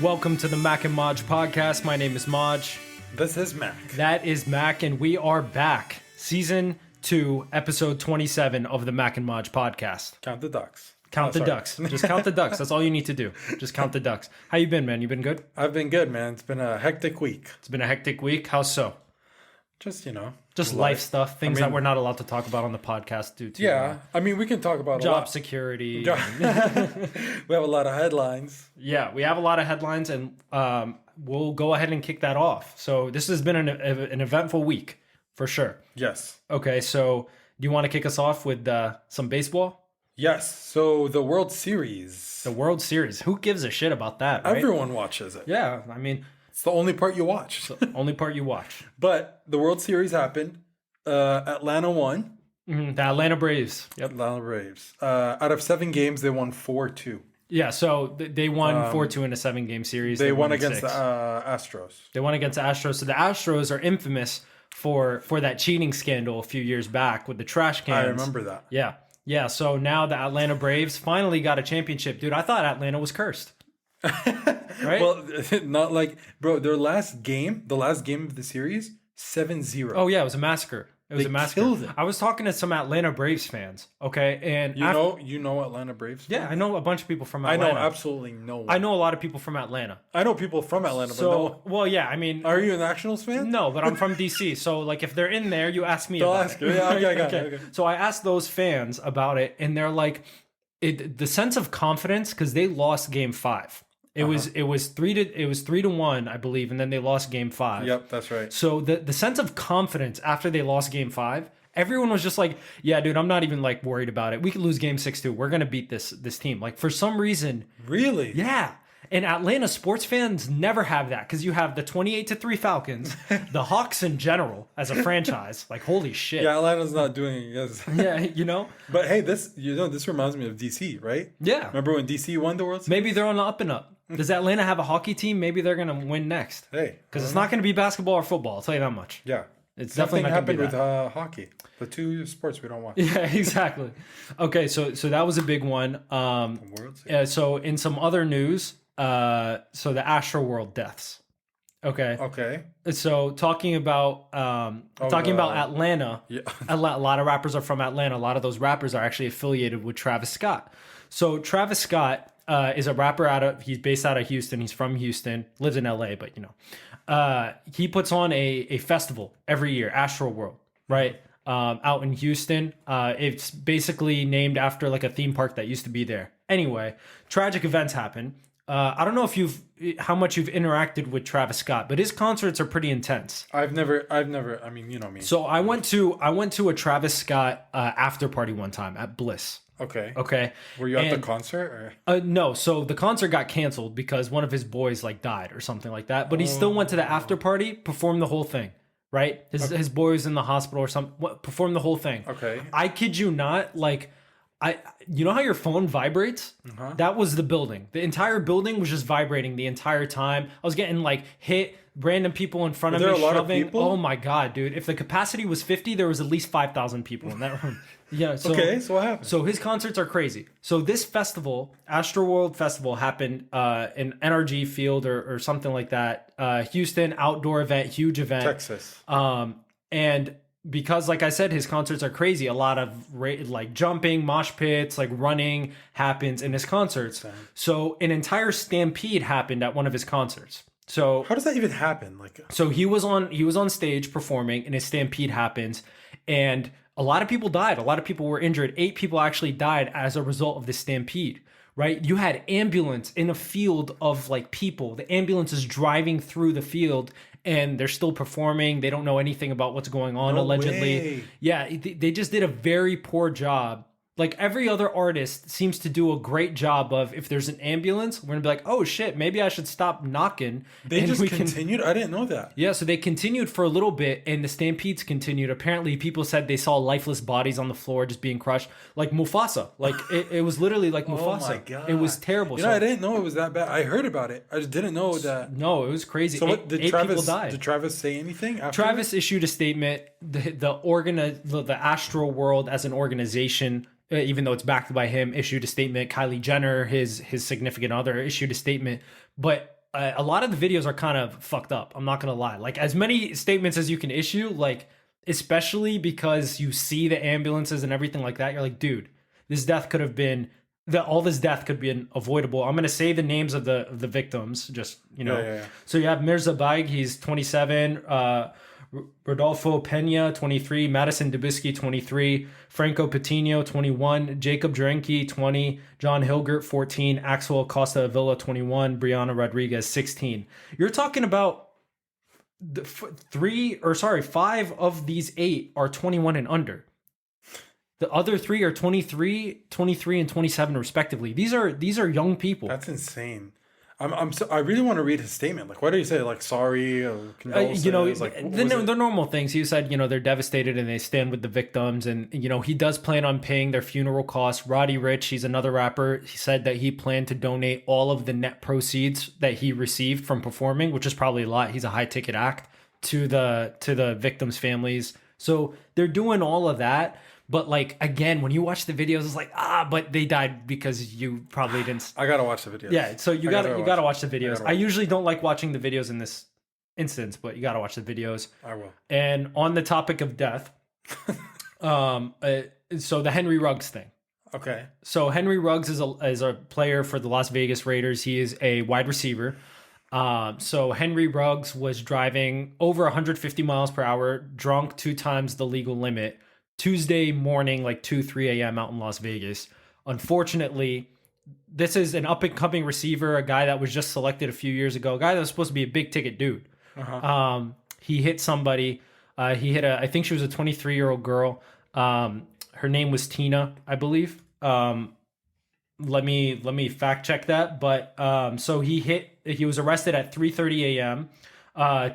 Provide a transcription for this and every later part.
Welcome to the Mac and Maj podcast. My name is Maj. This is Mac. That is Mac, and we are back. Season 2, episode 27 of the Mac and Maj podcast. Count the ducks. Count the ducks. Just count the ducks. That's all you need to do. Just count the ducks. How you been, man? You been good? I've been good, man. It's been a hectic week. It's been a hectic week. How so? Just, Just life stuff. Things that we're not allowed to talk about on the podcast due to... Yeah. We can talk about job security. We have a lot of headlines. Yeah, we have a lot of headlines, and we'll go ahead and kick that off. So this has been an eventful week, for sure. Yes. Okay, so do you want to kick us off with some baseball? Yes. So the World Series. The World Series. Who gives a shit about that, right? Everyone watches it. Yeah, it's the only part you watch. It's the only part you watch. But the World Series happened. Atlanta won. Mm-hmm. The Atlanta Braves. Yep. Atlanta Braves. Out of 7 games, they won 4-2. Yeah, so they won 4-2 in a 7-game series. They won against the Astros. They won against the Astros. So the Astros are infamous for that cheating scandal a few years back with the trash cans. I remember that. Yeah. So now the Atlanta Braves finally got a championship. Dude, I thought Atlanta was cursed. Right? Well, not like, bro, the last game of the series, 7-0. Oh, yeah, it was a massacre. It was They a massacre. killed it. I was talking to some Atlanta Braves fans, okay? And You know Atlanta Braves fans? Yeah, I know a bunch of people from Atlanta. I know absolutely no one. I know a lot of people from Atlanta. I know people from Atlanta, but no. Well, yeah, Are you a Nationals fan? No, but I'm from DC. So, like, if they're in there, you ask me They'll about ask it. you. Yeah, okay. So I asked those fans about it, and they're like, the sense of confidence, because they lost Game 5. It was 3-1, I believe, and then they lost Game 5. Yep, that's right. So the sense of confidence after they lost Game 5, everyone was just like, yeah, dude, I'm not even like worried about it. We could lose Game 6 too. We're gonna beat this team. Like, for some reason. Really? Yeah. And Atlanta sports fans never have that, because you have the 28-3 Falcons, the Hawks in general as a franchise. Like, holy shit. Yeah, Atlanta's not doing it. Yes. Yeah, But hey, this reminds me of DC, right? Yeah. Remember when DC won the World Series? Maybe they're on the up and up. Does Atlanta have a hockey team? Maybe they're gonna win next. Hey, because it's not gonna be basketball or football. I'll tell you that much. Yeah. It's definitely not happened gonna be with hockey. The 2 sports we don't watch. Yeah, exactly. Okay, so that was a big one. World Series. So in some other news, so the Astroworld deaths. Okay. So talking about Atlanta. Yeah. A lot of rappers are from Atlanta. A lot of those rappers are actually affiliated with Travis Scott. So Travis Scott is a rapper he's based out of Houston. He's from Houston, lives in LA, but he puts on a festival every year, Astroworld, right? Out in Houston. It's basically named after like a theme park that used to be there. Anyway, tragic events happen. I don't know how much you've interacted with Travis Scott, but his concerts are pretty intense. I've never, I mean, you know me. So I went to a Travis Scott after party one time at Bliss. Okay. Were you at the concert? Or? No. So the concert got canceled because one of his boys like died or something like that. But he still went to the after party, performed the whole thing. Right? His boy was in the hospital or something. Performed the whole thing. Okay. I kid you not. Like, you know how your phone vibrates? Uh-huh. That was the building. The entire building was just vibrating the entire time. I was getting like hit. Random people in front of me shoving. A lot of people? Oh my god, dude! If the capacity was 50, there was at least 5,000 people in that room. Yeah. So, okay. So what happened? So his concerts are crazy. So this festival, Astroworld Festival, happened in NRG Field or something like that. Houston, outdoor event, huge event. Texas. And because, like I said, his concerts are crazy. A lot of like jumping, mosh pits, like running happens in his concerts. Damn. So an entire stampede happened at one of his concerts. So how does that even happen? So he was on stage performing, and a stampede happens, and a lot of people died. A lot of people were injured. 8 people actually died as a result of the stampede. Right? You had ambulance in a field of like people. The ambulance is driving through the field, and they're still performing. They don't know anything about what's going on, allegedly. Way. Yeah, they just did a very poor job. Like, every other artist seems to do a great job of, if there's an ambulance, we're gonna be like, oh shit, maybe I should stop knocking. They just continued? I didn't know that. Yeah, so they continued for a little bit, and the stampedes continued. Apparently, people said they saw lifeless bodies on the floor just being crushed. Like Mufasa. Like, it was literally like Mufasa. Oh my God. It was terrible. I didn't know it was that bad. I heard about it. I just didn't know that. No, it was crazy. So eight people died. Did Travis say anything after Travis issued a statement. The Astroworld as an organization, even though it's backed by him, issued a statement. Kylie Jenner, his significant other, issued a statement. But a lot of the videos are kind of fucked up. I'm not gonna lie. Like as many statements as you can issue, like especially because you see the ambulances and everything like that. You're like, dude, this death could have been all this death could be avoidable. I'm gonna say the names of the victims, just Yeah. So you have Mirza Baig, he's 27. Rodolfo Pena, 23. Madison Dubisky, 23. Franco Patino, 21. Jacob Drenke, 20. John Hilgert, 14. Axel Acosta Avila, 21. Brianna Rodriguez, 16. You're talking about five of these 8 are 21 and under. The other 3 are 23, 23, and 27 respectively. These are young people. That's insane. I really want to read his statement. Like, what did he say? Like, sorry, or condolences? The normal things. He said, they're devastated and they stand with the victims. And, he does plan on paying their funeral costs. Roddy Ricch, he's another rapper. He said that he planned to donate all of the net proceeds that he received from performing, which is probably a lot. He's a high ticket act, to the victims' families. So they're doing all of that. But like, again, when you watch the videos, it's like, but they died because you probably didn't. I gotta watch the videos. Yeah, so you gotta watch the videos. I usually don't like watching the videos in this instance, but you gotta watch the videos. I will. And on the topic of death, so the Henry Ruggs thing. Okay. So Henry Ruggs is a player for the Las Vegas Raiders. He is a wide receiver. So Henry Ruggs was driving over 150 miles per hour, drunk 2 times the legal limit, Tuesday morning, like 2-3 a.m. out in Las Vegas. Unfortunately, this is an up-and-coming receiver, a guy that was just selected a few years ago, a guy that was supposed to be a big-ticket dude. He hit somebody. He hit I think she was a 23-year-old girl. Her name was Tina, I believe. Let me fact check that. But so he was arrested at 3:30 a.m.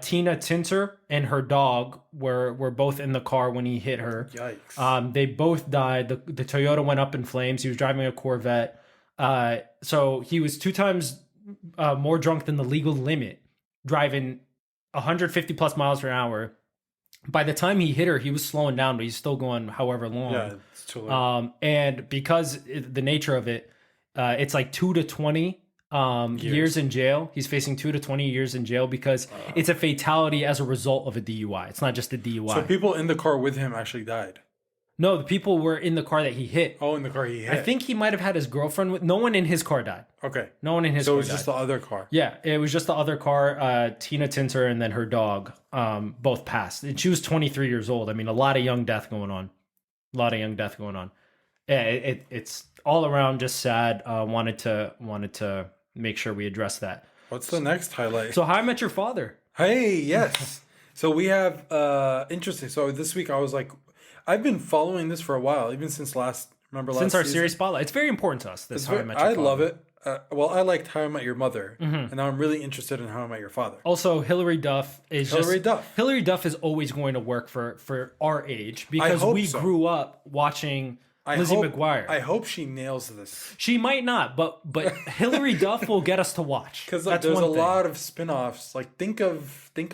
Tina Tinter and her dog were both in the car when he hit her. Yikes. They both died. The Toyota went up in flames. He was driving a Corvette. So he was 2 times more drunk than the legal limit, driving 150 plus miles per hour. By the time he hit her, he was slowing down, but he's still going however long. Yeah, it's too late. And because the nature of it, it's like 2 to 20 years in jail. He's facing 2 to 20 years in jail because it's a fatality as a result of a DUI. It's not just a DUI. So people in the car with him actually died. No, the people were in the car that he hit. Oh, in the car he hit. I think he might have had his girlfriend with. No one in his car died. Okay. No one in his car died. So it was just the other car. Yeah, it was just the other car. Tina Tinter and then her dog both passed. And she was 23 years old. I mean, a lot of young death going on. Yeah, it's all around just sad. Wanted to make sure we address that. What's the next highlight? So How I Met Your Father. Hey, yes. So we have interesting. So this week I was like, I've been following this for a while, even since our season. Series spotlight. It's very important to us. How I Met Your Father. I love it. Well, I liked How I Met Your Mother, and now I'm really interested in How I Met Your Father. Also, Hilary Duff is always going to work for our age because we grew up watching Lizzie McGuire. I hope she nails this. She might not, but Hilary Duff will get us to watch. Because there's a lot of spin-offs. Like think of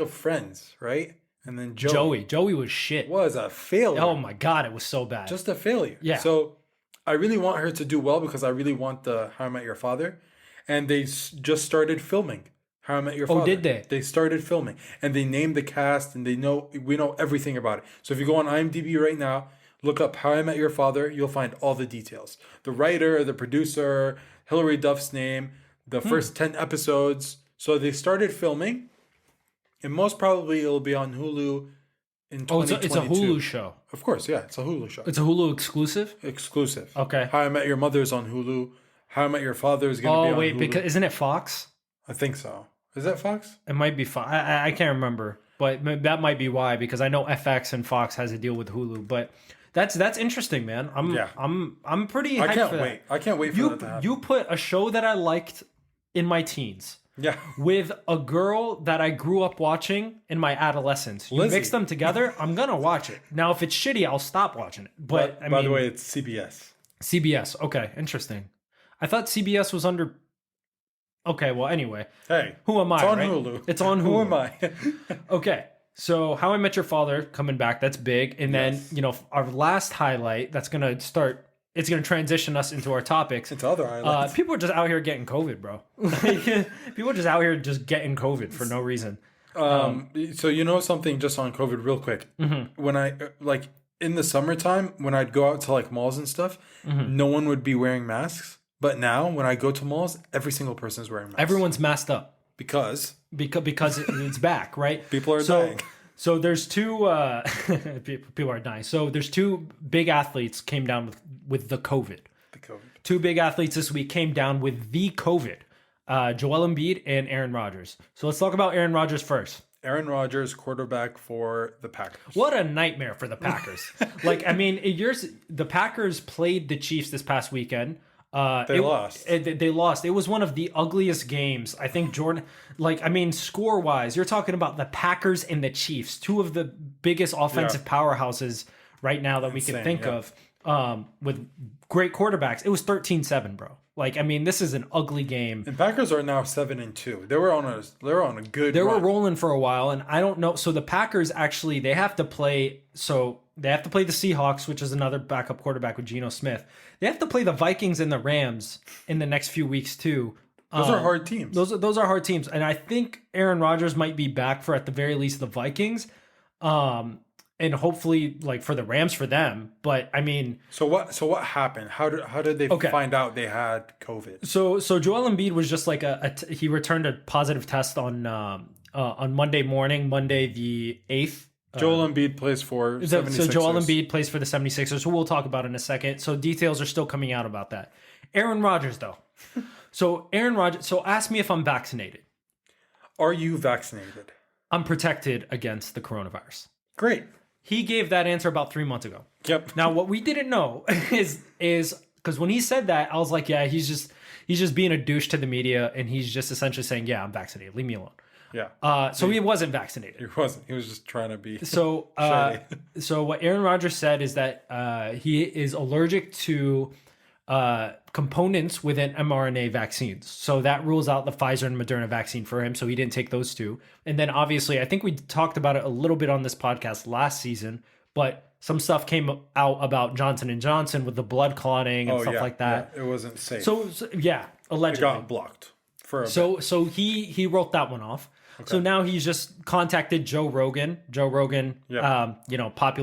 Friends, right? And then Joey was shit. Was a failure. Oh my god, it was so bad. Just a failure. Yeah. So I really want her to do well because I really want the How I Met Your Father, and they just started filming How I Met Your Father. Oh, did they? They started filming, and they named the cast, and we know everything about it. So if you go on IMDb right now, look up How I Met Your Father, you'll find all the details. The writer, the producer, Hilary Duff's name, the first 10 episodes. So they started filming. And most probably it'll be on Hulu in 2022. It's a Hulu show. Of course, yeah. It's a Hulu show. It's a Hulu exclusive? Exclusive. Okay. How I Met Your Mother is on Hulu. How I Met Your Father is going to be on Hulu. Because isn't it Fox? I think so. Is that Fox? It might be Fox. I can't remember. But that might be why, because I know FX and Fox has a deal with Hulu. But that's interesting, man. I'm pretty hyped for that. I can't wait for that to happen. You put a show that I liked in my teens. Yeah. With a girl that I grew up watching in my adolescence. You mix them together, I'm going to watch it. Now, if it's shitty, I'll stop watching it. But by the way, it's CBS. CBS. Okay, interesting. I thought CBS was under... Okay, well, anyway. Hey. Who am I, It's on right? Hulu. It's on Hulu. Who am I? Okay, so How I Met Your Father coming back. That's big. And then, our last highlight that's going to start it's going to transition us into our topics. Into other highlights. People are just out here getting COVID, bro. People are just out here just getting COVID for no reason. So you know something just on COVID real quick. When I like in the summertime, when I'd go out to like malls and stuff, no one would be wearing masks. But now when I go to malls, every single person is wearing masks. Everyone's masked up because it's back, right? People are dying. So there's two people are dying. So there's two big athletes came down with the COVID. Two big athletes this week came down with the COVID. Joel Embiid and Aaron Rodgers. So let's talk about Aaron Rodgers first. Aaron Rodgers, quarterback for the Packers. What a nightmare for the Packers. The Packers played the Chiefs this past weekend. They lost. They lost. It was one of the ugliest games. I think score-wise, you're talking about the Packers and the Chiefs, two of the biggest offensive powerhouses right now that we can think of, with great quarterbacks. It was 13-7, bro. This is an ugly game. And Packers are now 7-2. They were on a good run. Were rolling for a while, and I don't know. So the Packers actually they have to play the Seahawks, which is another backup quarterback with Geno Smith. They have to play the Vikings and the Rams in the next few weeks too. Those are hard teams. Those are hard teams, and I think Aaron Rodgers might be back for at the very least the Vikings, and hopefully for the Rams for them. But so what happened? How did they find out they had COVID? So Joel Embiid was just he returned a positive test on Monday morning, Monday the 8th. Joel Embiid plays for 76ers. So Joel Embiid plays for the 76ers, who we'll talk about in a second. So details are still coming out about that. Aaron Rodgers, though. So ask me if I'm vaccinated. Are you vaccinated? I'm protected against the coronavirus. Great. He gave that answer about 3 months ago. Yep. Now, what we didn't know is because when he said that, I was like, yeah, he's just being a douche to the media, and he's just essentially saying, yeah, I'm vaccinated. Leave me alone. Yeah. So he wasn't vaccinated. He wasn't. He was just trying to be. So what Aaron Rodgers said is that he is allergic to components within mRNA vaccines. So that rules out the Pfizer and Moderna vaccine for him. So he didn't take those two. And then obviously, I think we talked about it a little bit on this podcast last season, but some stuff came out about Johnson & Johnson with the blood clotting and stuff like that. Yeah. It wasn't safe. So allegedly. It got blocked. So he wrote that one off. Okay. So now he's just contacted Joe Rogan. Popular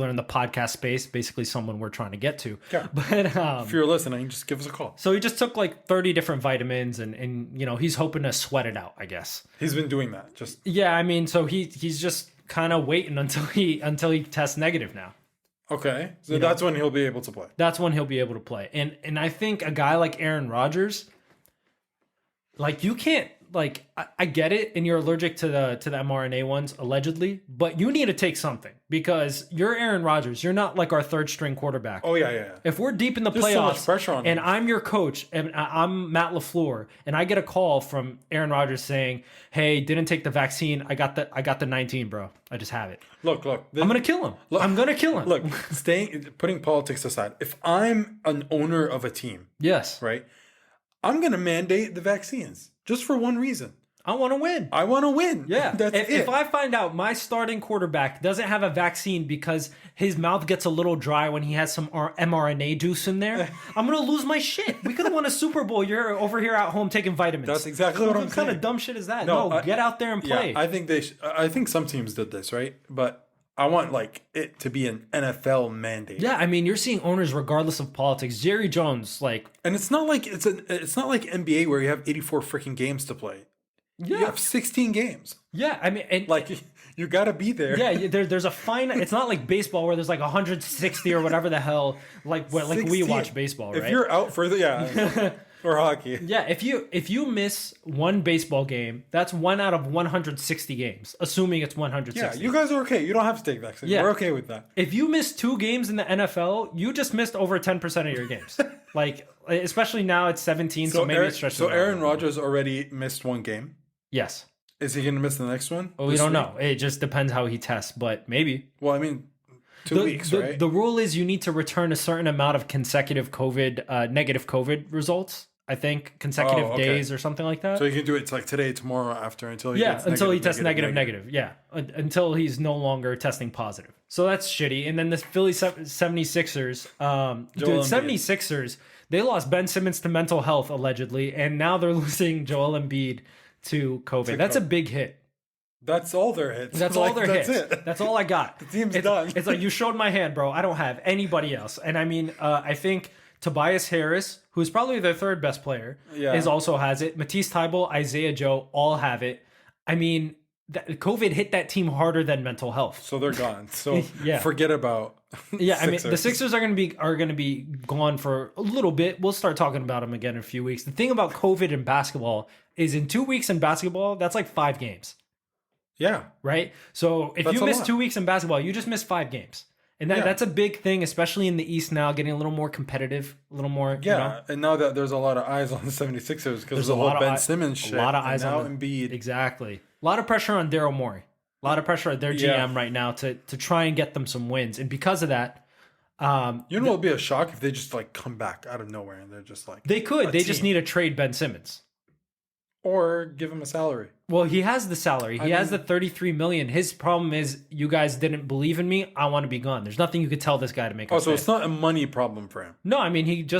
in the podcast space, basically someone we're trying to get to. Yeah. But if you're listening, just give us a call. So he just took 30 different vitamins and he's hoping to sweat it out, I guess. He's been doing that. So he's just kind of waiting until he tests negative now. Okay. So that's when he'll be able to play. That's when he'll be able to play. And I think a guy like Aaron Rodgers, you can't I get it, and you're allergic to the mRNA ones allegedly, but you need to take something because you're Aaron Rodgers. You're not like our third string quarterback. Oh yeah. If we're deep in the There's playoffs, so much pressure on and him. I'm your coach, and I'm Matt LaFleur, and I get a call from Aaron Rodgers saying, "Hey, didn't take the vaccine. I got the 19, bro. I just have it." Look. I'm gonna kill him. I'm gonna kill him. Look, putting politics aside, if I'm an owner of a team, yes, right, I'm gonna mandate the vaccines just for one reason. I want to win. I want to win. Yeah. That's it. If I find out my starting quarterback doesn't have a vaccine because his mouth gets a little dry when he has some mRNA juice in there, I'm going to lose my shit. We could have won a Super Bowl. You're over here at home taking vitamins. That's exactly what I'm saying. What kind of dumb shit is that? No, get out there and play. Yeah, I think some teams did this, right? But I want it to be an NFL mandate. Yeah, you're seeing owners regardless of politics. Jerry Jones, and it's not like NBA where you have 84 freaking games to play. Yeah. You have 16 games. Yeah, you got to be there. Yeah, there's a fine. It's not like baseball where there's 160 or whatever the hell. Like we watch baseball, right? If you're out for or hockey. Yeah, if you miss one baseball game, that's 1 out of 160 games, assuming it's 160. Yeah, you guys are okay. You don't have to take vaccine. Yeah. We're okay with that. If you miss 2 games in the NFL, you just missed over 10% of your games. Especially now it's 17, so maybe it's stretched. So Aaron Rodgers already missed 1 game. Yes. Is he going to miss the next one? Well, we don't know. It just depends how he tests, but maybe. Well, 2 weeks, right? The rule is you need to return a certain amount of consecutive negative COVID results I think, consecutive okay. days or something like that. So you can do it like today, tomorrow, after until he gets until he negative, tests negative. Yeah, until he's no longer testing positive. So that's shitty. And then the Philly 76ers, dude, Embiid. 76ers, they lost Ben Simmons to mental health allegedly, and now they're losing Joel Embiid to COVID. That's a big hit. That's all their hits. That's all their hits. It. That's all I got. The team's done. It's like, you showed my hand, bro. I don't have anybody else. And I mean, I think Tobias Harris, who's probably their third best player, is also has it. Matisse Thybulle, Isaiah Joe, all have it. I mean, COVID hit that team harder than mental health. So they're gone. So Yeah. forget about I mean, the Sixers are gonna be gone for a little bit. We'll start talking about them again in a few weeks. The thing about COVID in basketball is, in 2 weeks in basketball, that's like 5 games. Yeah. Right? So if you miss 2 weeks in basketball, you just miss 5 games. And that's a big thing, especially in the East now, getting a little more competitive, a little more, Yeah, you know? and now that there's a lot of eyes on the 76ers because of the whole Ben Simmons shit. A lot of eyes now on Embiid. Exactly. A lot of pressure on Daryl Morey. A lot of pressure on their GM right now to try and get them some wins. And because of that, you know what would be a shock if they just like come back out of nowhere and they're just like they could. They just need to trade Ben Simmons. Or give him a salary. Well, he has the salary. He has the $33 million. His problem is, you guys didn't believe in me. I want to be gone. There's nothing you could tell this guy to make. Oh, so it's not a money problem for him. No, I mean, he makes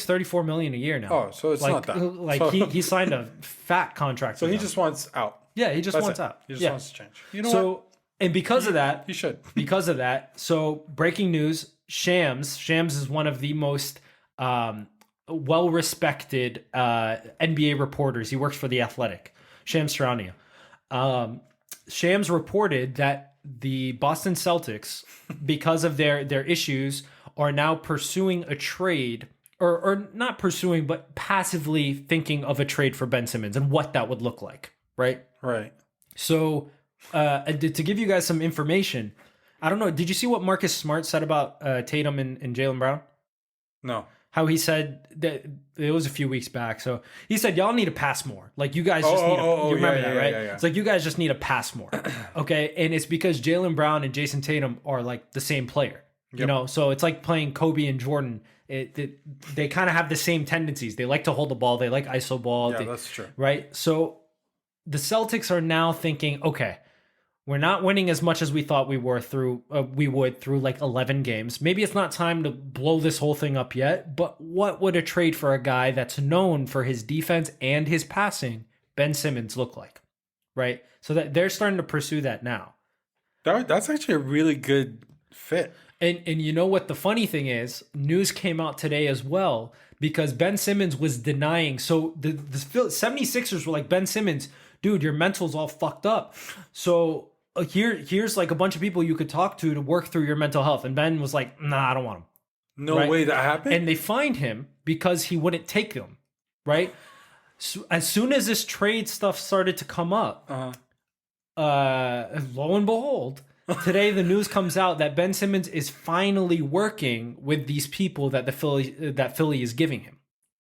$34 million a year now. Oh, so it's like, not that. Like so, he signed a fat contract. So he just wants out. Yeah, he just wants out. He just wants to change. You know so, what? And because of that, he should. Because of that, so breaking news: Shams is one of the most well-respected NBA reporters. He works for The Athletic. Shams Charania. Shams reported that the Boston Celtics, because of their issues, are now pursuing a trade, or not pursuing, but passively thinking of a trade for Ben Simmons and what that would look like. Right? Right. So, to give you guys some information, I don't know. Did you see what Marcus Smart said about Tatum and Jaylen Brown? No. How he said that it was a few weeks back. So he said, y'all need to pass more. Like, you guys just need to, you remember that, right? Yeah. It's like, you guys just need to pass more. Okay. And it's because Jaylen Brown and Jason Tatum are like the same player, you know? So it's like playing Kobe and Jordan. They kind of have the same tendencies. They like to hold the ball. They like iso ball. Yeah, that's true. Right. So the Celtics are now thinking, okay, we're not winning as much as we thought we would through like 11 games. Maybe it's not time to blow this whole thing up yet, but what would a trade for a guy that's known for his defense and his passing, Ben Simmons, look like? Right? So that they're starting to pursue that now. That's actually a really good fit. And you know what the funny thing is? News came out today as well, because Ben Simmons was denying. So the 76ers were like, Ben Simmons, dude, your mental's all fucked up. So here's like a bunch of people you could talk to work through your mental health. And Ben was like, nah, I don't want him. No way that happened. And they fined him because he wouldn't take them. Right? So as soon as this trade stuff started to come up, lo and behold, today the news comes out that Ben Simmons is finally working with these people that Philly is giving him.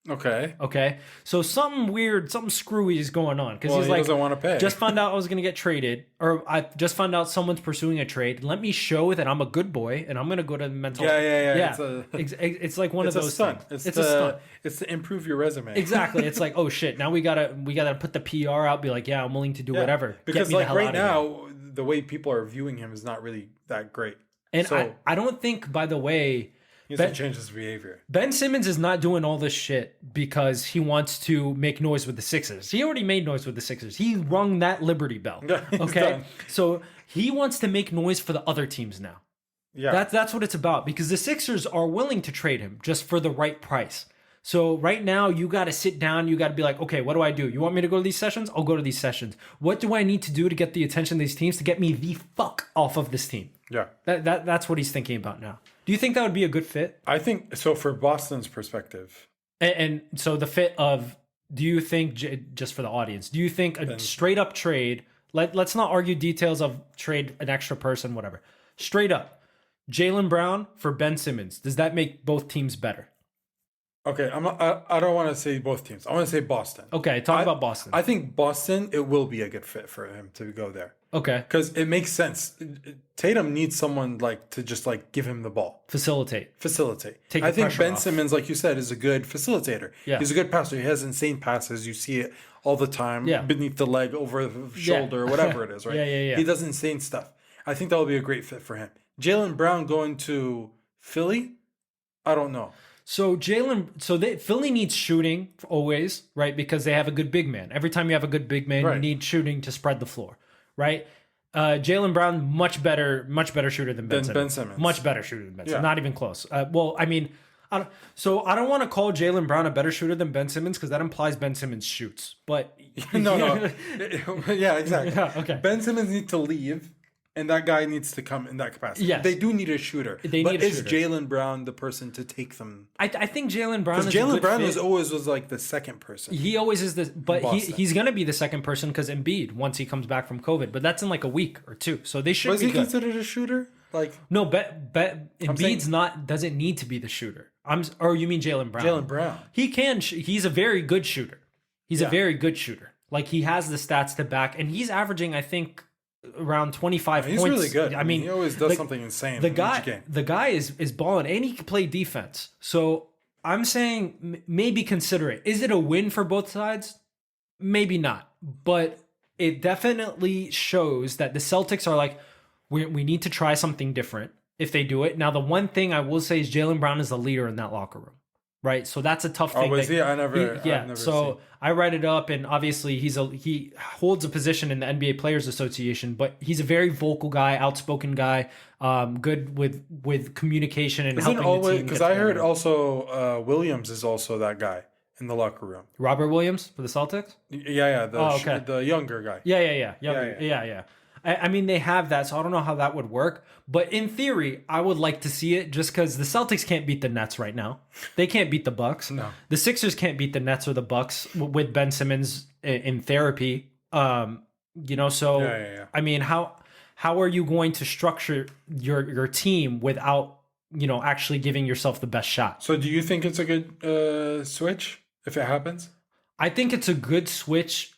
Okay. So something weird, something screwy is going on, because he's like, doesn't want to pay. Just found out I was going to get traded, or I just found out someone's pursuing a trade. Let me show that I'm a good boy, and I'm going to go to the mental. Yeah. It's like one of those stunt. things. It's a stunt. It's to improve your resume. Exactly. It's like, oh shit, now we gotta put the PR out. Be like, yeah, I'm willing to do whatever. Because like right now, the way people are viewing him is not really that great. And so, I don't think, by the way, he has to change his behavior. Ben Simmons is not doing all this shit because he wants to make noise with the Sixers. He already made noise with the Sixers. He rung that Liberty bell. Okay? So he wants to make noise for the other teams now. Yeah. That's what it's about, because the Sixers are willing to trade him just for the right price. So right now, you got to sit down. You got to be like, okay, what do I do? You want me to go to these sessions? I'll go to these sessions. What do I need to do to get the attention of these teams to get me the fuck off of this team? Yeah. That's what he's thinking about now. Do you think that would be a good fit? I think so, for Boston's perspective. And so the fit of, do you think, just for the audience, do you think a straight up trade, let's not argue details of trade, an extra person, whatever. Straight up, Jaylen Brown for Ben Simmons, does that make both teams better? Okay, I don't want to say both teams. I want to say Boston. Okay, talk about Boston. I think Boston, it will be a good fit for him to go there. Okay. Because it makes sense. Tatum needs someone like to just like give him the ball. Facilitate. Take I the think pressure Ben off. Simmons, like you said, is a good facilitator. Yeah. He's a good passer. He has insane passes. You see it all the time. Yeah. Beneath the leg, over the shoulder, whatever it is, right? Yeah. He does insane stuff. I think that will be a great fit for him. Jaylen Brown going to Philly? I don't know. So Philly needs shooting always, right? Because they have a good big man. Every time you have a good big man, you Right. need shooting to spread the floor, right? Jaylen Brown, much better shooter than Ben Simmons. Much better shooter than Ben Simmons. Not even close. Well, I mean, I don't want to call Jaylen Brown a better shooter than Ben Simmons because that implies Ben Simmons shoots. But No. Yeah, exactly. Yeah, okay. Ben Simmons needs to leave, and that guy needs to come in that capacity. Yes. They do need a shooter. They but need a is shooter. Jaylen Brown the person to take them? I think Jaylen Brown is Because a Jaylen good Brown fit. was like the second person. He always is this, but Boston. he's going to be the second person because Embiid, once he comes back from COVID, but that's in like a week or two. So they should Was be he good. considered a shooter? Like No, Embiid's doesn't need to be the shooter. Or you mean Jaylen Brown? Jaylen Brown. He can. He's a very good shooter. He's a very good shooter. Like he has the stats to back, and he's averaging, I think, around 25 He's points. really good. I mean, he always does something insane. The in guy, each game. the guy is balling, and he can play defense. So I'm saying maybe consider it. Is it a win for both sides? Maybe not, but it definitely shows that the Celtics are like, we need to try something different if they do it. Now, the one thing I will say is Jaylen Brown is the leader in that locker room, right? So that's a tough thing. Oh, was he? I've Yeah. never So seen. I write it up, and obviously he holds a position in the NBA Players Association, but he's a very vocal guy, outspoken guy, good with communication and Isn't helping the always team. because get I heard together. also Williams is also that guy in the locker room. Robert Williams for the Celtics. Yeah. okay. The younger guy. Yeah. I mean, they have that, so I don't know how that would work. But in theory, I would like to see it just because the Celtics can't beat the Nets right now. They can't beat the Bucks. No. The Sixers can't beat the Nets or the Bucks with Ben Simmons in therapy. So Yeah. I mean, how are you going to structure your team without actually giving yourself the best shot? So do you think it's a good switch if it happens? I think it's a good switch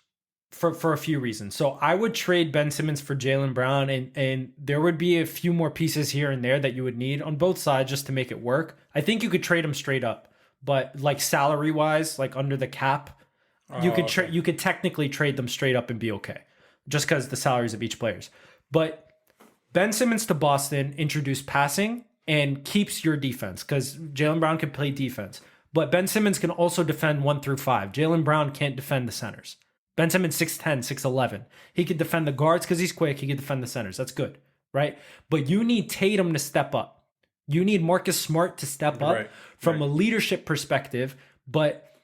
for a few reasons. So I would trade Ben Simmons for Jaylen Brown, and there would be a few more pieces here and there that you would need on both sides just to make it work. I think you could trade them straight up, but like salary wise, like under the cap, you could technically trade them straight up and be okay, just because the salaries of each players. But Ben Simmons to Boston introduced passing and keeps your defense because Jaylen Brown can play defense, but Ben Simmons can also defend 1 through 5. Jaylen Brown can't defend the centers. Ben Simmons 6'10", 6'11". He could defend the guards because he's quick. He could defend the centers. That's good, right? But you need Tatum to step up. You need Marcus Smart to step up from a leadership perspective. But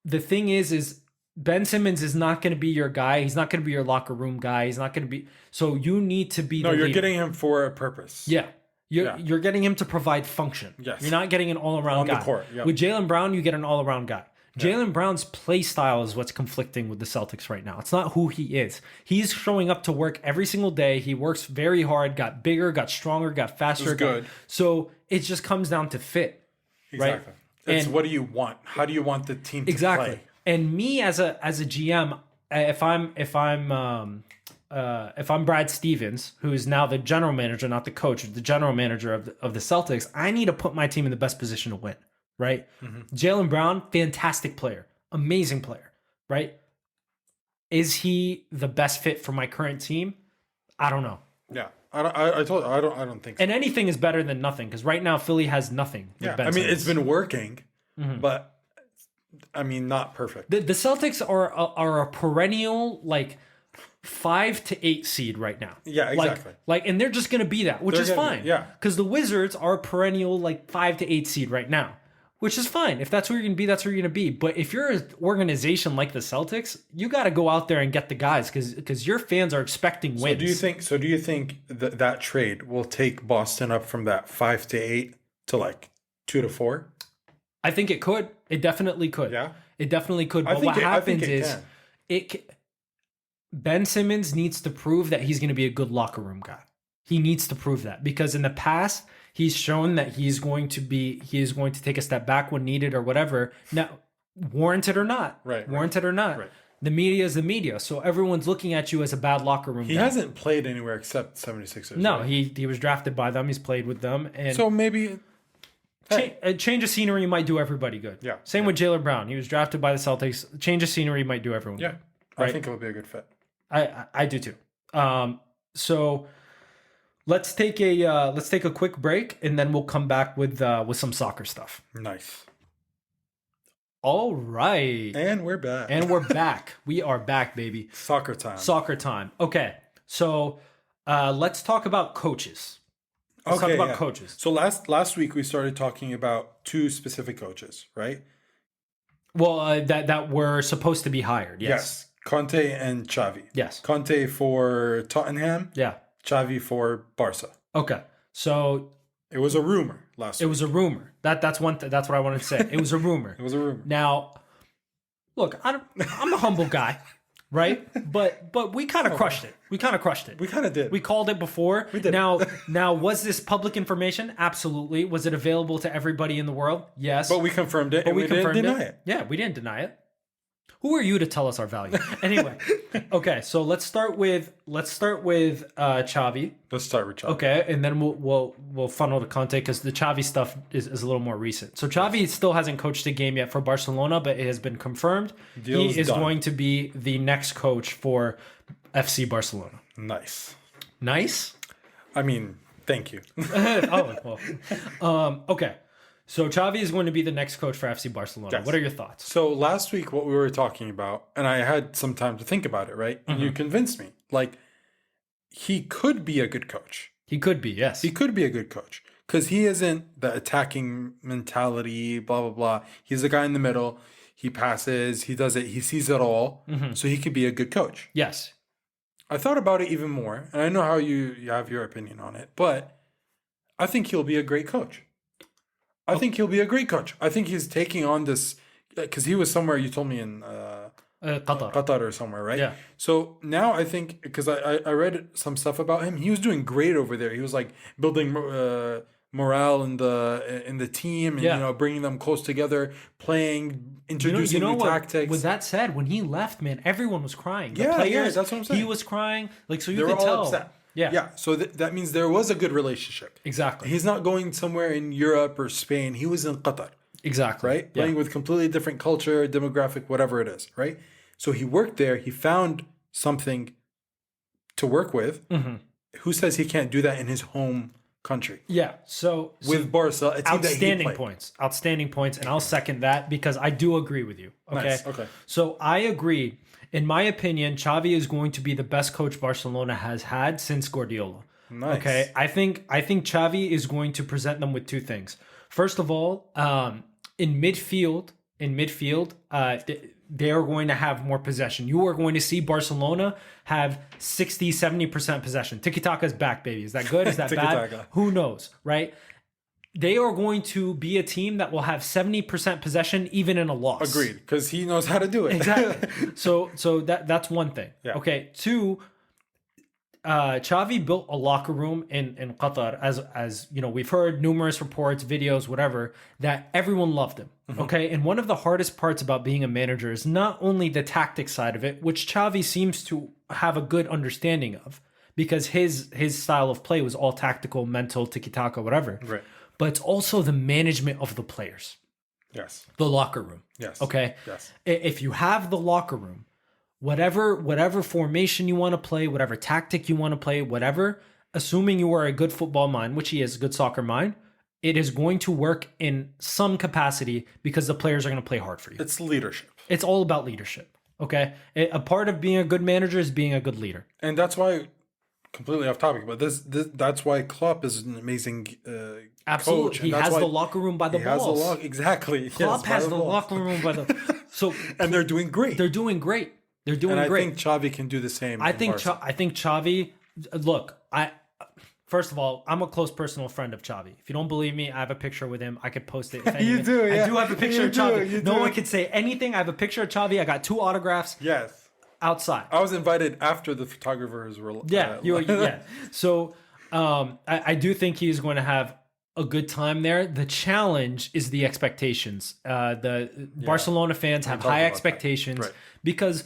the thing is Ben Simmons is not going to be your guy. He's not going to be your locker room guy. He's not going to be. So you need to be. No, the you're leader. getting him for a purpose. Yeah. You're getting him to provide function. Yes. You're not getting an all-around guy. On the court, yeah. With Jaylen Brown, you get an all-around guy. Jaylen Brown's play style is what's conflicting with the Celtics right now. It's not who he is. He's showing up to work every single day. He works very hard, got bigger, got stronger, got faster. Good. So it just comes down to fit. Exactly. Right? It's what do you want? How do you want the team to Exactly. play? And me as a GM, if I'm Brad Stevens, who is now the general manager, not the coach, the general manager of the Celtics, I need to put my team in the best position to win. Right? Mm-hmm. Jaylen Brown, fantastic player, amazing player, right? Is he the best fit for my current team? I don't know. Yeah, I don't think so. And anything is better than nothing because right now Philly has nothing. Yeah, I mean it's been working, but I mean not perfect. The Celtics are a perennial like 5 to 8 seed right now. Yeah, exactly. And they're just gonna be that, which is fine. Yeah, because the Wizards are a perennial like 5 to 8 seed right now. Which is fine. If that's where you're going to be, that's where you're going to be. But if you're an organization like the Celtics, you got to go out there and get the guys because your fans are expecting wins. Do you think that trade will take Boston up from that 5 to 8 to like 2 to 4? I think it could. It definitely could. Yeah, it definitely could. But what happens is Ben Simmons needs to prove that he's going to be a good locker room guy. He needs to prove that because in the past He's shown that he is going to take a step back when needed or whatever. Now, warranted or not, warranted or not, the media is the media. So everyone's looking at you as a bad locker room He guy. hasn't played anywhere except 76ers. No, right? he was drafted by them. He's played with them. And So maybe... a change of scenery might do everybody good. Yeah. Same with Jaylen Brown. He was drafted by the Celtics. Change of scenery might do everyone good. Yeah. I think it would be a good fit. I do too. So let's take a quick break and then we'll come back with some soccer stuff. Nice. All right. And we're back. We are back, baby. Soccer time. Soccer time. Okay. So let's talk about coaches. Let's talk about coaches. So last week we started talking about 2 specific coaches, right? Well, that were supposed to be hired. Yes. Conte and Xavi. Yes. Conte for Tottenham. Yeah. Xavi for Barca. Okay. So it was a rumor last week. It was a rumor. That's what I wanted to say. It was a rumor. It was a rumor. Now, look, I'm a humble guy, right? But we kind of crushed it. We kind of crushed it. We kind of did. We called it before. We did. Now, was this public information? Absolutely. Was it available to everybody in the world? Yes. But we confirmed it, and we didn't deny it. Yeah, we didn't deny it. Who are you to tell us our value? Anyway, okay. So let's start with Xavi. Let's start with Xavi. Okay, and then we'll funnel to Conte because the Xavi stuff is a little more recent. So Xavi still hasn't coached a game yet for Barcelona, but it has been confirmed. Deal's he is done. going to be the next coach for FC Barcelona. Nice. Nice? I mean, thank you. Oh, well. Okay. So Xavi is going to be the next coach for FC Barcelona. Yes. What are your thoughts? So last week, what we were talking about, and I had some time to think about it, right? And you convinced me. Like, he could be a good coach. He could be, yes. He could be a good coach. Because he isn't the attacking mentality, blah, blah, blah. He's the guy in the middle. He passes. He does it. He sees it all. So he could be a good coach. Yes. I thought about it even more. And I know how you have your opinion on it. But I think he'll be a great coach. I think he'll be a great coach. I think he's taking on this, because he was somewhere, you told me, in Qatar or somewhere, right? Yeah. So now I think, because I read some stuff about him, he was doing great over there. He was like building morale in the team, and bringing them close together, playing, introducing new tactics. With that said, when he left, man, everyone was crying. The Yeah, players, that's what I'm saying. He was crying, like, so you They were could all tell. upset. Yeah. So that means there was a good relationship. Exactly. He's not going somewhere in Europe or Spain. He was in Qatar. Exactly. Right? Yeah. Playing with completely different culture, demographic, whatever it is, right? So he worked there. He found something to work with. Who says he can't do that in his home country? Yeah. So with Barca, a team outstanding that he points. Outstanding points. And I'll second that because I do agree with you. Okay. Nice. Okay. So I agree. In my opinion, Xavi is going to be the best coach Barcelona has had since Guardiola. Nice. Okay. I think Xavi is going to present them with 2 things. First of all, in midfield, they are going to have more possession. You are going to see Barcelona have 60, 70% possession. Tiki-taka is back, baby. Is that good? Is that bad? Who knows, right? They are going to be a team that will have 70% possession even in a loss. Agreed, because he knows how to do it. Exactly. So that's one thing. Yeah. Okay. 2, Xavi built a locker room in Qatar, as you know, we've heard numerous reports, videos, whatever, that everyone loved him. Okay. And one of the hardest parts about being a manager is not only the tactic side of it, which Xavi seems to have a good understanding of, because his style of play was all tactical, mental, tiki-taka, whatever. Right. But it's also the management of the players. Yes. The locker room. Yes. Okay. Yes. If you have the locker room, whatever formation you want to play, whatever tactic you want to play, whatever, assuming you are a good football mind, which he is, a good soccer mind, it is going to work in some capacity because the players are going to play hard for you. It's leadership. It's all about leadership. Okay. A part of being a good manager is being a good leader. And that's why, completely off topic, but that's why Klopp is an amazing Absolutely. coach. He has the locker room by the balls. Exactly. Klopp has the locker room by the... So, and they're doing great. They're doing great. They're doing and I great. think Xavi can do the same. I think Xavi. Look, first of all, I'm a close personal friend of Xavi. If you don't believe me, I have a picture with him. I could post it. If anything. You do. Yeah. I do have a picture of Xavi. No do. one can say anything. I have a picture of Xavi. I got 2 autographs. Yes. Outside. I was invited after the photographers were. Yeah. Yeah. So I do think he's going to have a good time there. The challenge is the expectations. The Barcelona fans have high expectations Right. because,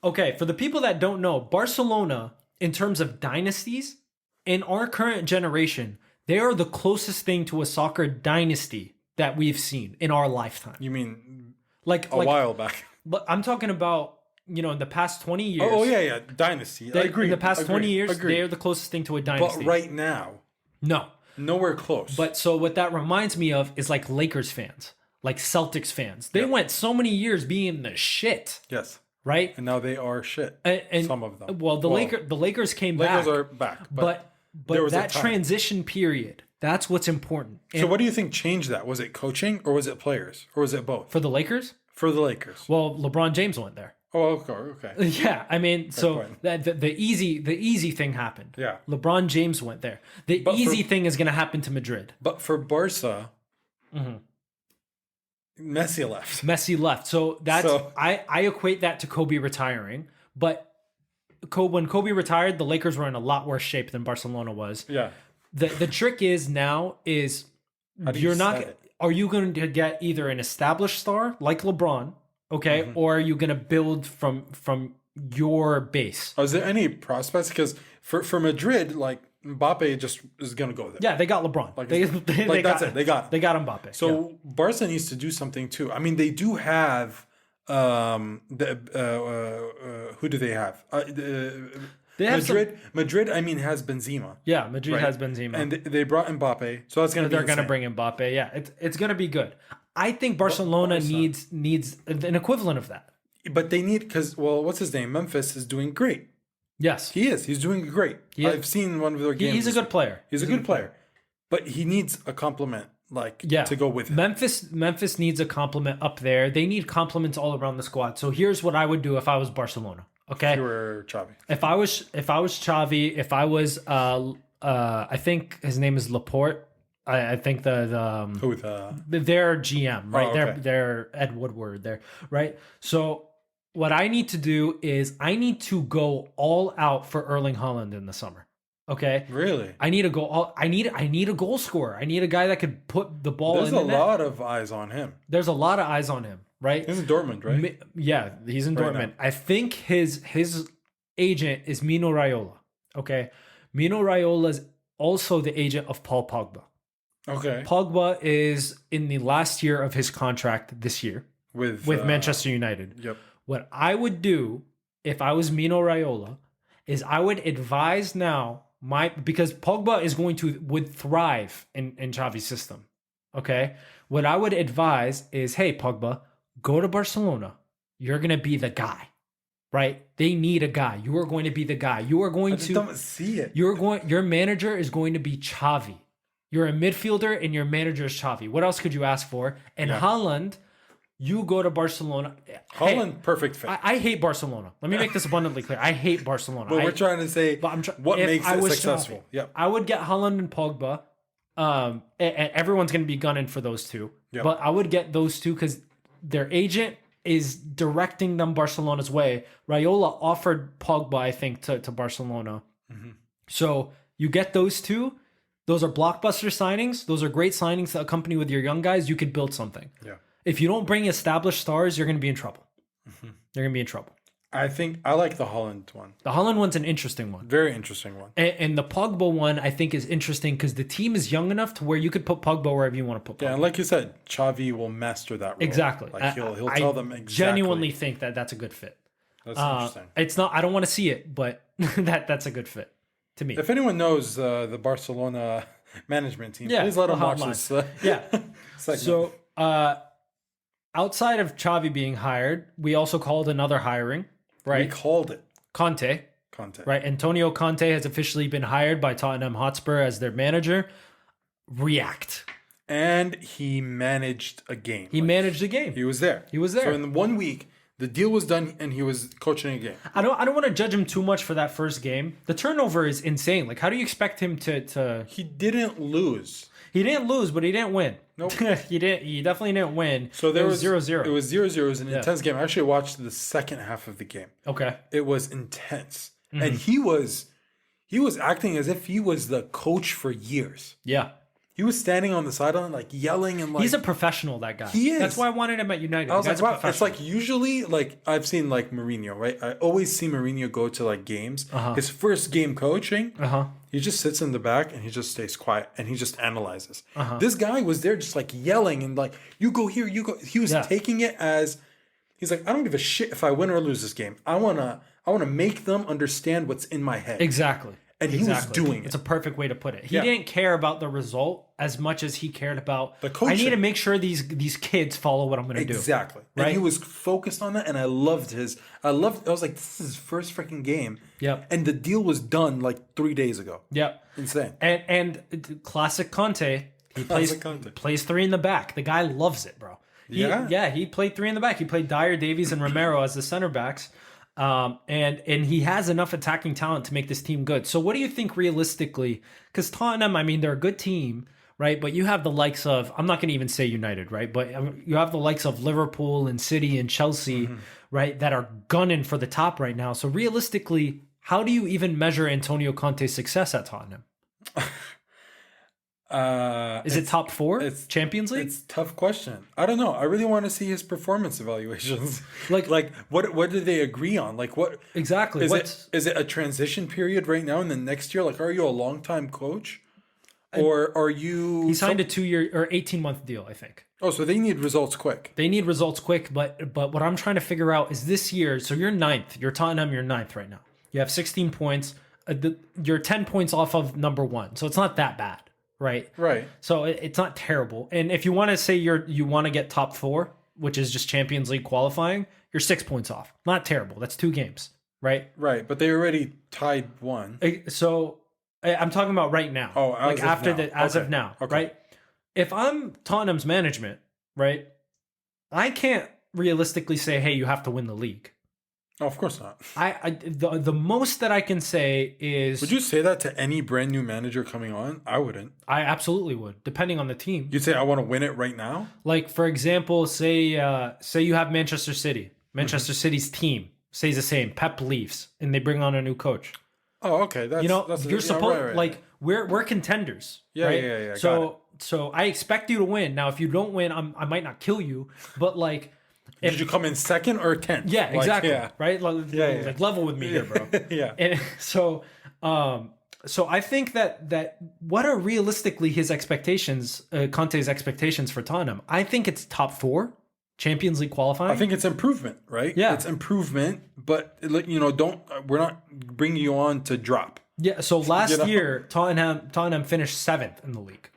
okay, for the people that don't know, Barcelona, in terms of dynasties, in our current generation, they are the closest thing to a soccer dynasty that we've seen in our lifetime. You mean Like a while back? But I'm talking about, in the past 20 years. Oh yeah, dynasty. I agree. In the past 20 years, Agreed. they are the closest thing to a dynasty. But right now, No. nowhere close. But so what that reminds me of is like Lakers fans, like Celtics fans. They went so many years being the shit, yes, right? and now they are shit. And some of them. Well, the Lakers came Lakers back. are back, But there was a that time. transition period, that's what's important. And So what do you think changed that? Was it coaching or was it players or was it both? for the Lakers, For the Lakers. well, LeBron James went there. Oh, okay. Yeah, I mean, so point. the easy thing happened. Yeah. LeBron James went there. The easy thing is going to happen to Madrid. But for Barca, Mm-hmm. Messi left. Messi left. So that's I equate that to Kobe retiring. But when Kobe retired, the Lakers were in a lot worse shape than Barcelona was. Yeah. The trick is now is How do you you're not set it? are you going to get either an established star like LeBron, okay, Mm-hmm. or are you going to build from your base? Is there any prospects? Because for Madrid, like Mbappe just is going to go there. Yeah, they got LeBron. Like, they that's it. They got him. They got Mbappe. So Barca needs to do something too. I mean, they do have who do they have? They have Madrid. I mean, has Benzema. yeah, Madrid right? has Benzema. And they brought Mbappe, so that's gonna. They're be going to insane. bring Mbappe. Yeah, it's going to be good. I think Barcelona needs an equivalent of that. But they need what's his name? Memphis is doing great. Yes, He is. He's doing great. is. I've seen one of their games. he's a good player. He's a good player, but he needs a compliment to go with him. Memphis needs a compliment up there. They need compliments all around the squad. So here's what I would do if I was Barcelona. Okay, You were Xavi. if I was Xavi, if I was I think his name is Laporte. I think Who their GM, right? Oh, okay. They're Ed Woodward there, right? So what I need to do is I need to go all out for Erling Haaland in the summer. Okay? Really? I need to go all I need a goal scorer. I need a guy that could put the ball There's in the a net. lot of eyes on him. There's a lot of eyes on him, right? He's in Dortmund, right? Yeah, he's in Right Dortmund. now. I think his agent is Mino Raiola. Okay? Mino Raiola is also the agent of Paul Pogba. Okay. Pogba is in the last year of his contract this year With Manchester United. Yep. What I would do if I was Mino Raiola is I would advise now because Pogba would thrive in Xavi's system. Okay? What I would advise is, hey, Pogba, go to Barcelona. You're gonna be the guy. Right? They need a guy. You are going to be the guy. You are going I just don't see it. your manager is going to be Xavi. You're a midfielder and your manager is Xavi. What else could you ask for? And Haaland, you go to Barcelona. Haaland, Hey, perfect fit. I hate Barcelona. Let me make this abundantly clear. I hate Barcelona. But we're trying to say what if makes I it was successful. Xavi, Yep. I would get Haaland and Pogba. And everyone's going to be gunning for those two. Yep. But I would get those two because their agent is directing them Barcelona's way. Raiola offered Pogba, I think, to Barcelona. Mm-hmm. So you get those two. Those are blockbuster signings. Those are great signings to accompany with your young guys. You could build something. Yeah. If you don't bring established stars, you're going to be in trouble. Mm-hmm. You're going to be in trouble. I think I like the Haaland one. The Holland one's an interesting one. Very interesting one. And the Pogba one, I think, is interesting because the team is young enough to where you could put Pogba wherever you want to put Pogba. Yeah, and like you said, Xavi will master that role. Exactly. Like he'll I tell them exactly. genuinely think that's a good fit. That's interesting. It's not. I don't want to see it, but that's a good fit to me. If anyone knows the Barcelona management team, Yeah, please let them the watch hotline. this. Yeah. segment. So outside of Xavi being hired, we also called another hiring, we right? called it Conte, right? Antonio Conte has officially been hired by Tottenham Hotspur as their manager. React. And he managed a game. He managed the game. He was there. He was there. So in 1 week, the deal was done, and he was coaching a game. I don't want to judge him too much for that first game. The turnover is insane. Like, how do you expect him to? He didn't lose. He didn't lose, but he didn't win. Nope. He didn't. He definitely didn't win. So there was 0-0. It was 0-0. It was an intense game. I actually watched the second half of the game. Okay. It was intense, Mm-hmm. and he was acting as if he was the coach for years. Yeah. He was standing on the sideline, like yelling and like. He's a professional, that guy. He is. That's why I wanted him at United. I was like, wow. It's professional. like usually, like I've seen like Mourinho, right? I always see Mourinho go to like games. His first game coaching, he just sits in the back and he just stays quiet and he just analyzes. This guy was there just like yelling and like, you go here, you go. He was taking it as, he's like, I don't give a shit if I win or lose this game. I wanna make them understand what's in my head. Exactly. And he was doing it. It's a perfect way to put it. He didn't care about the result as much as he cared about the coaching. I need to make sure these kids follow what I'm going to do. Exactly. Right? And he was focused on that, and I was like, this is his first freaking game. Yep. And the deal was done like 3 days ago. Yep. Insane. And classic Conte, he plays three in the back. The guy loves it, bro. He played three in the back. He played Dyer, Davies, and Romero as the center backs. And he has enough attacking talent to make this team good. So what do you think realistically? Because Tottenham, I mean, they're a good team, right? But you have the likes of, I'm not going to even say United, right? But you have the likes of Liverpool and City and Chelsea, right? That are gunning for the top right now. So realistically, how do you even measure Antonio Conte's success at Tottenham? Is it top four? It's Champions League? It's a tough question. I don't know. I really want to see his performance evaluations. like what did they agree on? Like what exactly? Is it a transition period right now and then next year? Like, are you a long-time coach? Or are you... He signed a 2-year or 18-month deal, I think. Oh, so they need results quick. They need results quick, but what I'm trying to figure out is this year, so you're ninth. You're Tottenham, you're ninth right now. You have 16 points. You're 10 points off of number one, so it's not that bad. Right. So it's not terrible. And if you want to say you want to get top four, which is just Champions League qualifying, you're 6 points off. Not terrible. That's 2 games. Right. But they already tied one. So I'm talking about right now. Oh, as of now. Okay. Right. If I'm Tottenham's management, right, I can't realistically say, hey, you have to win the league. Oh, of course not. The most that I can say is... Would you say that to any brand new manager coming on? I wouldn't. I absolutely would, depending on the team. You'd say, I want to win it right now? Like, for example, say you have Manchester City. Manchester City's team stays the same. Pep leaves, and they bring on a new coach. Oh, okay. You're supposed... Like, we're contenders. Yeah, right? yeah. So I expect you to win. Now, if you don't win, I might not kill you, but like... Did you come in second or 10th? Yeah, exactly. Right? Like level with me here, bro. Yeah. And so I think that what are realistically his expectations, Conte's expectations for Tottenham? I think it's top 4, Champions League qualifying. I think it's improvement, right? Yeah. It's improvement, but we're not bringing you on to drop. Yeah, so last year Tottenham finished 7th in the league.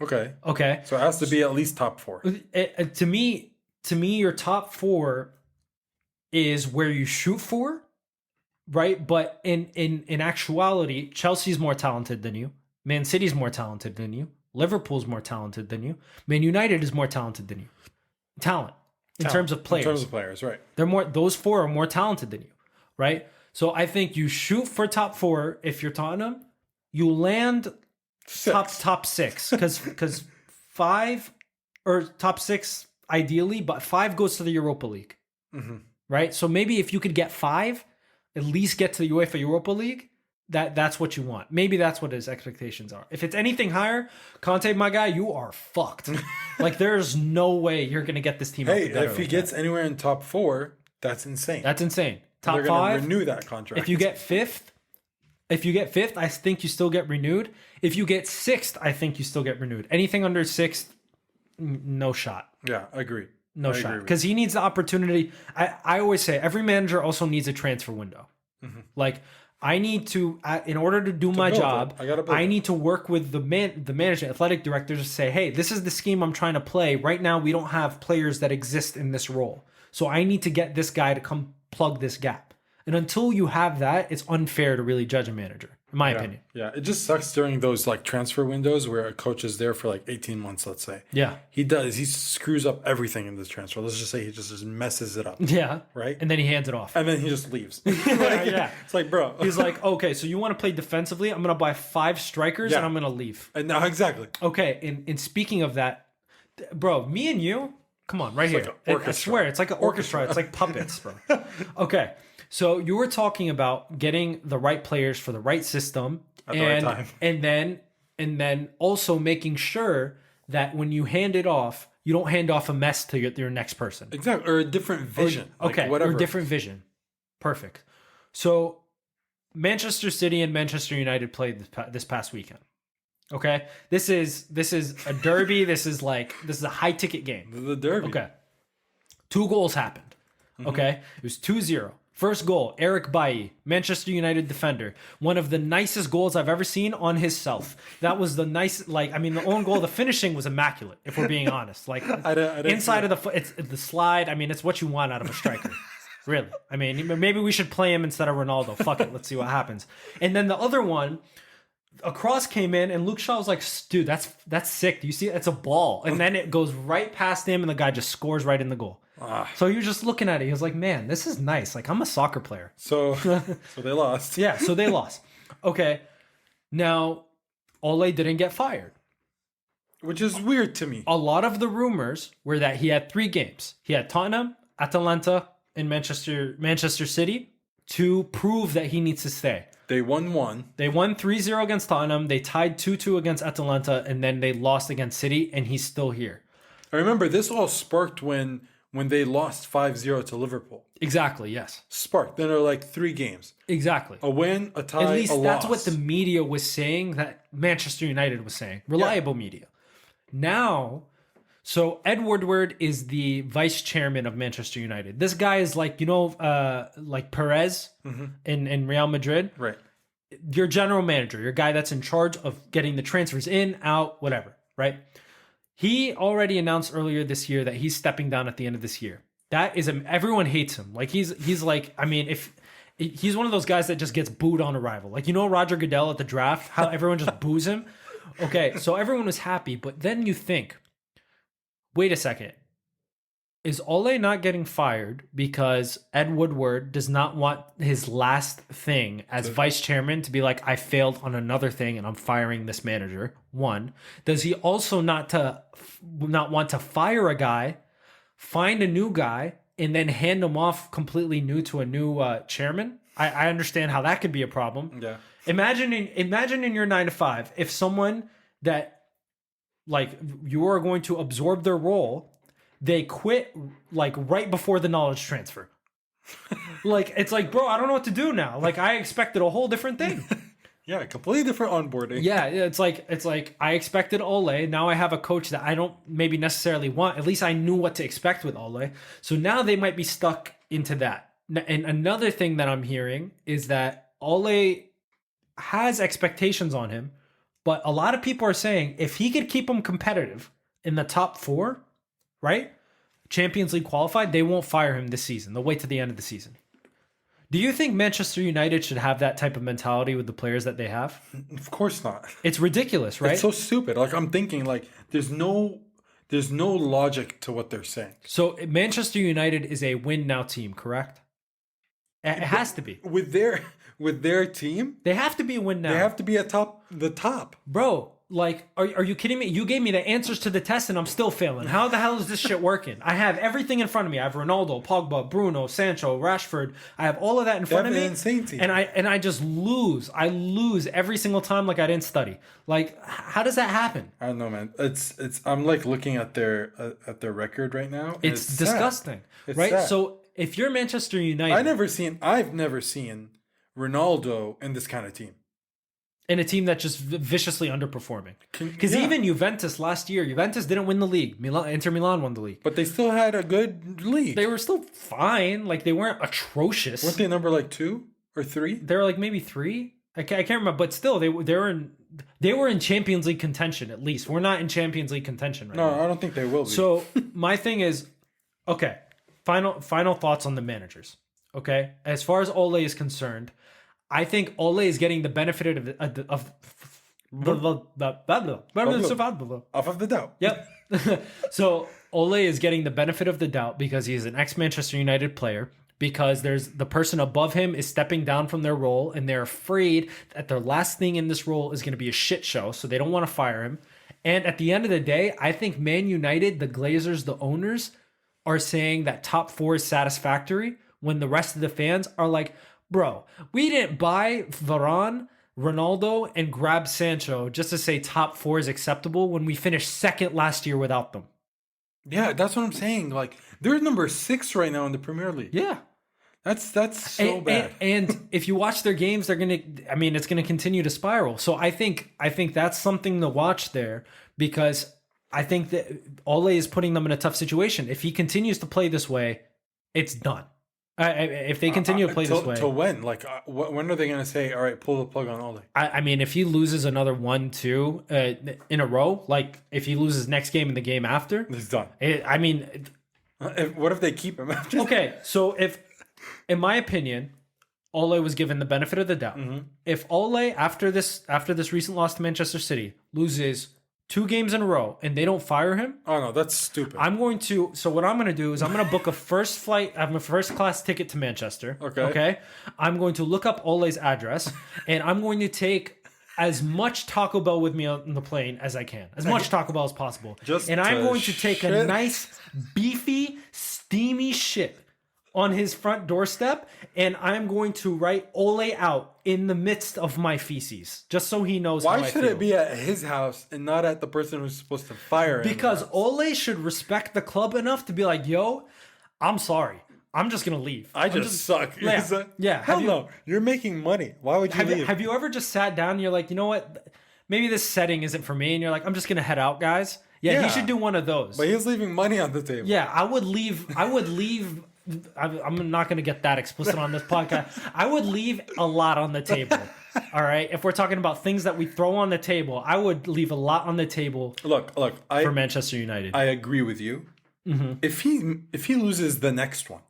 Okay. So it has to be at least top 4. To me, your top 4 is where you shoot for, right? But in actuality, Chelsea's more talented than you. Man City's more talented than you. Liverpool's more talented than you. Man United is more talented than you. Talent. In terms of players. In terms of players, right. Those 4 are more talented than you, right? So I think you shoot for top 4 if you're Tottenham. You land 6. top 6 because 5 or top 6 ideally, but 5 goes to the Europa League, right? So maybe if you could get 5, at least get to the UEFA Europa League, that's what you want. Maybe that's what his expectations are. If it's anything higher, Conte, my guy, you are fucked. Like there's no way you're gonna get this team. Hey, if he gets anywhere in top 4, that's insane. That's insane. Top they're 5, renew that contract. If you get fifth, I think you still get renewed. If you get 6th, I think you still get renewed. Anything under 6th, no shot. Yeah, I agree. No shot. Because he needs the opportunity. I always say every manager also needs a transfer window. Like I need to, in order to do my job, I need to work with the management, athletic directors to say, hey, this is the scheme I'm trying to play. Right now, we don't have players that exist in this role. So I need to get this guy to come plug this gap. And until you have that, it's unfair to really judge a manager, in my opinion. Yeah, it just sucks during those like transfer windows where a coach is there for like 18 months, let's say. Yeah. He screws up everything in this transfer. Let's just say he just messes it up. Yeah. Right? And then he hands it off. And then he just leaves. Yeah. It's like, bro. He's like, okay, so you want to play defensively? I'm going to buy 5 strikers and I'm going to leave. And now, exactly. Okay, and speaking of that, bro, me and you, come on, right here. Like I swear, it's like an orchestra. It's like puppets, bro. Okay. So you were talking about getting the right players for the right system at the right time. And then and then also making sure that when you hand it off, you don't hand off a mess to your next person. Exactly. Or a different vision. Okay, whatever. or different vision. Perfect. So Manchester City and Manchester United played this past weekend. Okay, this is a derby. This is a high ticket game. The derby. Okay, 2 goals happened. Okay, it was 2-0. First goal, Eric Bailly, Manchester United defender. One of the nicest goals I've ever seen on his self. That was the the own goal, the finishing was immaculate, if we're being honest. Like, I didn't inside of the foot, it's the slide. I mean, it's what you want out of a striker. Really. I mean, maybe we should play him instead of Ronaldo. Fuck it. Let's see what happens. And then the other one, a cross came in, and Luke Shaw was like, dude, that's sick. Do you see it? It's a ball. And then it goes right past him, and the guy just scores right in the goal. So he was just looking at it. He was like, man, this is nice. Like, I'm a soccer player. So they lost. Yeah, so they lost. Okay. Now, Ole didn't get fired. Which is weird to me. A lot of the rumors were that he had 3 games. He had Tottenham, Atalanta, and Manchester City to prove that he needs to stay. They won 1. They won 3-0 against Tottenham. They tied 2-2 against Atalanta, and then they lost against City, and he's still here. I remember this all sparked when they lost 5-0 to Liverpool. Exactly, yes. Sparked. Then there were like 3 games. Exactly. A win, a tie, At least a that's loss. what the media was saying, that Manchester United was saying. Reliable media. Now, so Ed Woodward is the vice chairman of Manchester United. This guy is like, like Perez in Real Madrid. Right. Your general manager, your guy that's in charge of getting the transfers in, out, whatever, right? He already announced earlier this year that he's stepping down at the end of this year. That is, everyone hates him. Like, he's like, I mean, if he's one of those guys that just gets booed on arrival. Like, Roger Goodell at the draft, how everyone just boos him. Okay, so everyone was happy, but then you think, wait a second. Is Ole not getting fired because Ed Woodward does not want his last thing as vice chairman to be like, I failed on another thing and I'm firing this manager? 1. Does he also not want to fire a guy, find a new guy, and then hand him off completely new to a new chairman? I understand how that could be a problem. Yeah. Imagine in your 9 to 5, if someone that, like, you are going to absorb their role, they quit like right before the knowledge transfer. Like, it's like, bro, I don't know what to do now. Like, I expected a whole different thing. Yeah, completely different onboarding. Yeah, it's like I expected Ole. Now I have a coach that I don't maybe necessarily want. At least I knew what to expect with Ole. So now they might be stuck into that. And another thing that I'm hearing is that Ole has expectations on him, but a lot of people are saying if he could keep them competitive in the top 4, right? Champions League qualified, they won't fire him this season. They'll wait to the end of the season. Do you think Manchester United should have that type of mentality with the players that they have? Of course not. It's ridiculous, right? It's so stupid. Like, I'm thinking, like, there's no logic to what they're saying. So Manchester United is a win now team, correct? It has to be. With their team, They have to be a win now. they have to be the top. Bro, like, are you kidding me? You gave me the answers to the test and I'm still failing. How the hell is this shit working? I have everything in front of me. I have Ronaldo, Pogba, Bruno, Sancho, Rashford. I have all of that in front of me. Insane team. And I just lose. I lose every single time like I didn't study. Like, how does that happen? I don't know, man. It's I'm like looking at their record right now. And It's disgusting. It's right? sad. So if you're Manchester United I've never seen Ronaldo in this kind of team. in a team that's just viciously underperforming. Because even Juventus last year, Juventus didn't win the league. Inter Milan won the league. But they still had a good league. They were still fine. Like, they weren't atrocious. Weren't they number like 2 or 3? They were like maybe 3. I can't remember, but still, they were in Champions League contention at least. We're not in Champions League contention right now. No, I don't think they will be. So my thing is, okay, final thoughts on the managers. Okay, as far as Ole is concerned, I think Ole is getting the benefit of off of the doubt. Yep. So Ole is getting the benefit of the doubt because he's an ex-Manchester United player, because there's the person above him is stepping down from their role and they're afraid that their last thing in this role is going to be a shit show. So they don't want to fire him. And at the end of the day, I think Man United, the Glazers, the owners are saying that top 4 is satisfactory when the rest of the fans are like, bro, we didn't buy Varane Ronaldo and grab Sancho just to say top 4 is acceptable when we finished second last year without them. Yeah, that's what I'm saying. Like, they're number 6 right now in the Premier League. Yeah. That's so bad. And if you watch their games, it's gonna continue to spiral. So I think that's something to watch there, because I think that Ole is putting them in a tough situation. If he continues to play this way, it's done. If they continue to play this way, till when? Like, when are they going to say, "All right, pull the plug on Ole"? I mean, if he loses another 1-2 in a row, like if he loses next game and the game after, He's done. What if they keep him after? Okay, so if, in my opinion, Ole was given the benefit of the doubt. Mm-hmm. If Ole, after this recent loss to Manchester City, loses 2 games in a row and they don't fire him, oh no, that's stupid. So what I'm going to do is I'm going to book a first class ticket to Manchester. Okay. I'm going to look up Ole's address and I'm going to take as much Taco Bell with me on the plane as I can. As much Taco Bell as possible. I'm going to take a nice, beefy, steamy shit on his front doorstep, and I'm going to write Ole out in the midst of my feces, just so he knows how I feel. Why should it be at his house and not at the person who's supposed to fire him? Because Ole should respect the club enough to be like, yo, I'm sorry. I'm just going to leave. I just suck. Yeah. Hell no. You're making money. Why would you leave? Have you ever just sat down and you're like, you know what? Maybe this setting isn't for me. And you're like, I'm just going to head out, guys. Yeah, he should do one of those. But he's leaving money on the table. Yeah, I would leave. I'm not going to get that explicit on this podcast. I would leave a lot on the table. All right. If we're talking about things that we throw on the table, I would leave a lot on the table. Look. For Manchester United, I agree with you. Mm-hmm. If he loses the next one,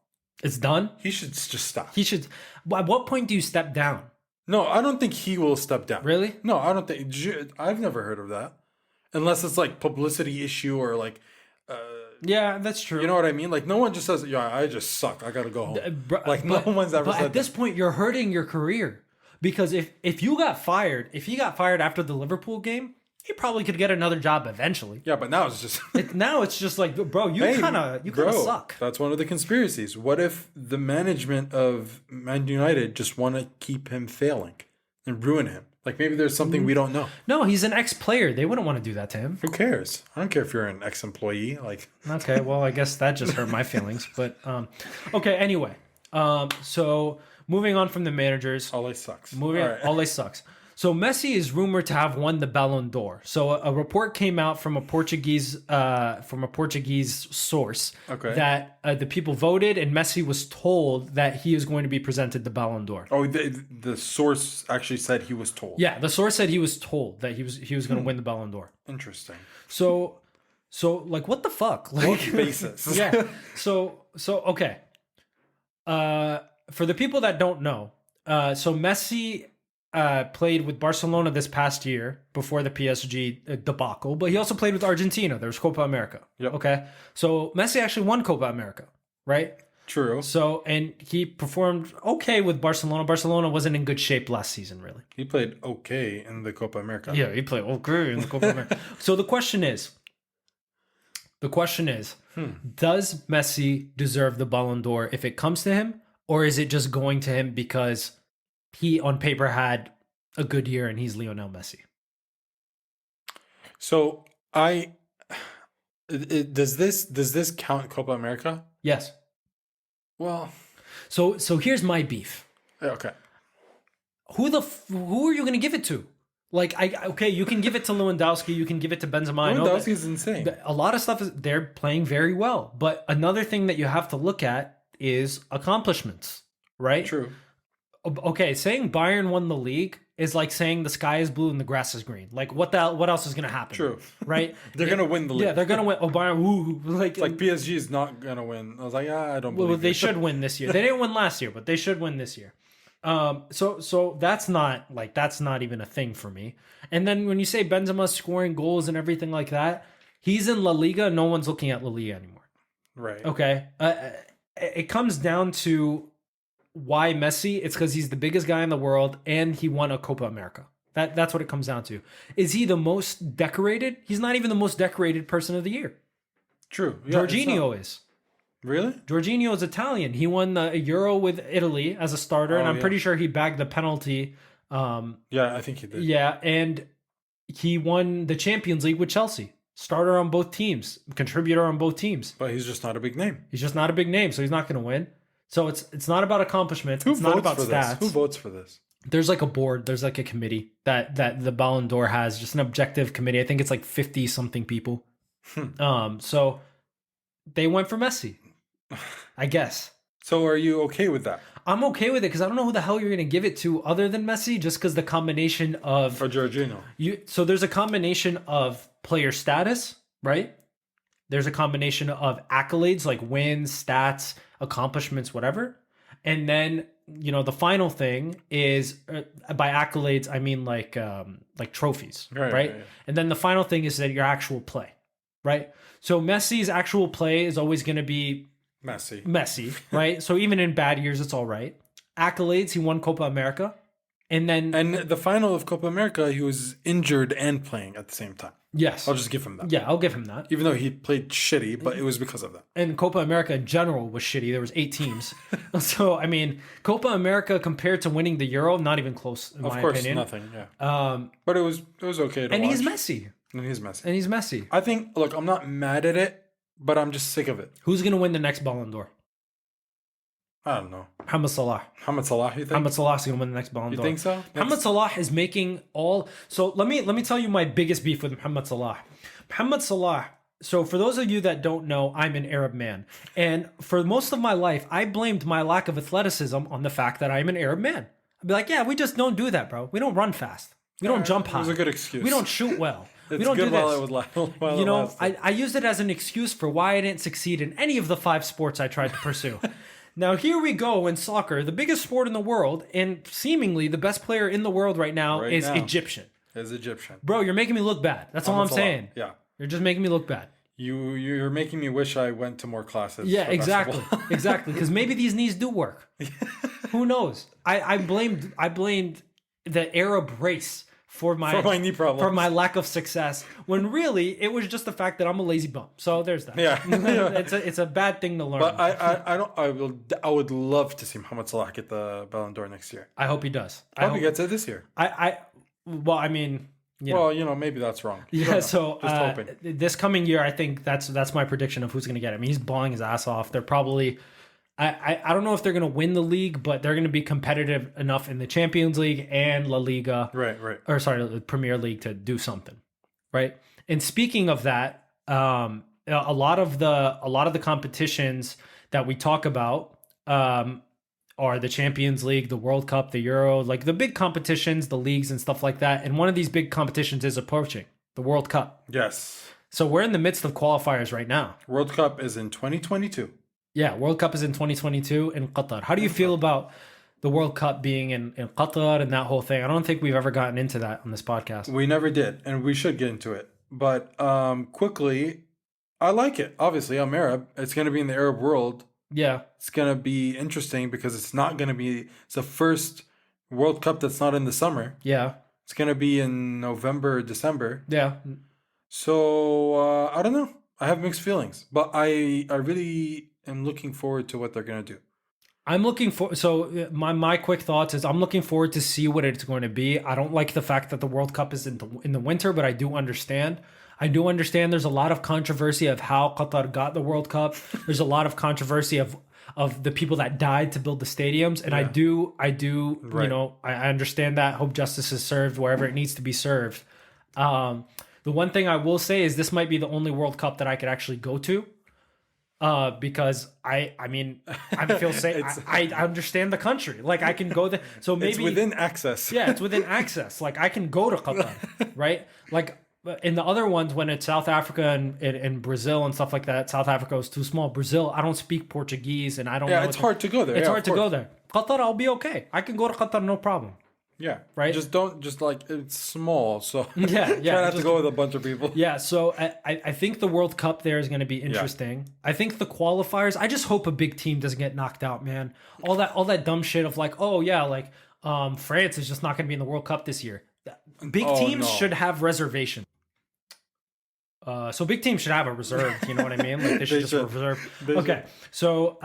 it's done. He should just stop. He should. At what point do you step down? No, I don't think he will step down. Really? No, I don't think. I've never heard of that, unless it's like publicity issue or like. Yeah, that's true. You know what I mean? Like, no one just says, "Yeah, I just suck. I gotta go home." No one's ever said that. But at this point, you're hurting your career, because if he got fired after the Liverpool game, he probably could get another job eventually. Yeah, but now it's just it's just like, bro, you kind of suck. That's one of the conspiracies. What if the management of Man United just want to keep him failing and ruin him? Like, maybe there's something we don't know. No, he's an ex-player. They wouldn't want to do that to him. Who cares? I don't care if you're an ex-employee. Like, okay, well, I guess that just hurt my feelings. But okay, anyway. So moving on from the managers. Ole sucks. Ole sucks. So Messi is rumored to have won the Ballon d'Or. So a report came out from a Portuguese source that the people voted, and Messi was told that he is going to be presented the Ballon d'Or. Oh, the source actually said he was told. Yeah, the source said he was told that he was going to win the Ballon d'Or. Interesting. So like, what the fuck? Like, what basis? Yeah. So okay. For the people that don't know, so Messi played with Barcelona this past year before the PSG debacle, but he also played with Argentina. There was Copa America. Yep. Okay. So Messi actually won Copa America, right? True. So, and he performed okay with Barcelona. Barcelona wasn't in good shape last season, really. He played okay in the Copa America. Yeah, he played okay in the Copa America. So the question is, does Messi deserve the Ballon d'Or if it comes to him, or is it just going to him because he on paper had a good year and he's Lionel Messi? So does this count Copa America? Yes. Well, so here's my beef. Okay. Who are you going to give it to? Like, you can give it to Lewandowski, you can give it to Benzema. Lewandowski is insane. A lot of stuff they're playing very well, but another thing that you have to look at is accomplishments, right? True. Okay, saying Bayern won the league is like saying the sky is blue and the grass is green. Like, what else is going to happen? True. Right? They're going to win the league. Yeah, they're going to win. Oh, Bayern, woo. Like PSG is not going to win. I was like, I don't believe they should win this year. They didn't win last year, but they should win this year. So that's not even a thing for me. And then when you say Benzema scoring goals and everything like that, he's in La Liga. No one's looking at La Liga anymore. Right. Okay. It comes down to why Messi. It's because he's the biggest guy in the world and he won a Copa America. That's what it comes down to. Is he the most decorated? He's not even the most decorated person of the year. True. Yeah, Jorginho is. Really? Jorginho is Italian. He won the Euro with Italy as a starter, and I'm pretty sure he bagged the penalty Yeah, I think he did. Yeah, and he won the Champions League with Chelsea. Starter on both teams, contributor on both teams. But he's just not a big name. He's just not a big name, so he's not going to win. So it's not about accomplishments. It's not about stats. Who votes for this? There's like a board. There's like a committee that the Ballon d'Or has, just an objective committee. I think it's like 50 something people. So they went for Messi, I guess. So are you okay with that? I'm okay with it because I don't know who the hell you're going to give it to other than Messi, just because the combination of... For Jorginho. So there's a combination of player status, right? There's a combination of accolades like wins, stats, accomplishments, whatever. And then, the final thing is, by accolades, I mean like trophies, right? And then the final thing is that your actual play, right? So Messi's actual play is always going to be Messi, right? So even in bad years, it's all right. Accolades, he won Copa America. And the final of Copa America, he was injured and playing at the same time. Yes. I'll just give him that. Yeah, I'll give him that. Even though he played shitty, but it was because of that. And Copa America in general was shitty. There was 8 teams. So, I mean, Copa America compared to winning the Euro, not even close, in my opinion. Of course, nothing, yeah. But it was okay to watch. And he's Messi. And he's Messi. I think, look, I'm not mad at it, but I'm just sick of it. Who's going to win the next Ballon d'Or? I don't know. Mohamed Salah. Mohamed Salah, you think? Mohamed Salah's going to win the next Ballon d'Or. You think so? Mohamed Salah is making all... So let me tell you my biggest beef with Mohamed Salah. Mohamed Salah... So for those of you that don't know, I'm an Arab man. And for most of my life, I blamed my lack of athleticism on the fact that I'm an Arab man. I'd be like, yeah, we just don't do that, bro. We don't run fast. We don't jump high. It was a good excuse. We don't shoot well. It's we don't good do this. While it lasted. I used it as an excuse for why I didn't succeed in any of the 5 sports I tried to pursue. Now, here we go in soccer, the biggest sport in the world, and seemingly the best player in the world right now is Egyptian. Is Egyptian. Bro, you're making me look bad. That's all I'm saying. Yeah. You're just making me look bad. You're making me wish I went to more classes. Yeah, exactly. Exactly. Because maybe these knees do work. Who knows? I blamed the Arab race for my knee problems, for my lack of success, when really it was just the fact that I'm a lazy bum. So there's that. Yeah. It's a bad thing to learn. But I would love to see Mohamed Salah get the Ballon d'Or next year. I hope he does. I hope he gets it this year. Maybe that's wrong. Yeah, so just hoping. This coming year, I think that's my prediction of who's going to get it. I mean, he's balling his ass off. They're probably, I don't know if they're going to win the league, but they're going to be competitive enough in the Champions League and La Liga, right, or sorry, the Premier League to do something, right? And speaking of that, a lot of the competitions that we talk about are the Champions League, the World Cup, the Euro, like the big competitions, the leagues and stuff like that. And one of these big competitions is approaching, the World Cup. Yes. So we're in the midst of qualifiers right now. World Cup is in 2022. Yeah, World Cup is in 2022 in Qatar. How do you feel about the World Cup being in Qatar and that whole thing? I don't think we've ever gotten into that on this podcast. We never did, and we should get into it. But quickly, I like it. Obviously, I'm Arab. It's going to be in the Arab world. Yeah. It's going to be interesting because it's the first World Cup that's not in the summer. Yeah. It's going to be in November, December. Yeah. So, I don't know. I have mixed feelings, but I really am looking forward to what they're going to do. My quick thoughts is I'm looking forward to see what it's going to be. I don't like the fact that the World Cup is in the winter, but I do understand. There's a lot of controversy of how Qatar got the World Cup. There's a lot of controversy of the people that died to build the stadiums. And yeah. I do, right. I understand that. Hope justice is served wherever it needs to be served. The one thing I will say is this might be the only World Cup that I could actually go to. Because I feel safe. I understand the country. Like I can go there. So maybe it's within access. Yeah, it's within access. Like I can go to Qatar, right? Like in the other ones, when it's South Africa and Brazil and stuff like that, South Africa is too small. Brazil, I don't speak Portuguese and I don't know. Yeah, it's hard to go there. It's hard to go there. Qatar, I'll be okay. I can go to Qatar, no problem. Yeah. Right. It's small. So yeah. Try not to go with a bunch of people. Yeah. So I think the World Cup there is going to be interesting. Yeah. I think the qualifiers, I just hope a big team doesn't get knocked out, man. All that dumb shit of like, oh yeah, like France is just not going to be in the World Cup this year. Big teams should have reservations. So big teams should have a reserve. You know what I mean? Like they should reserve. Okay. So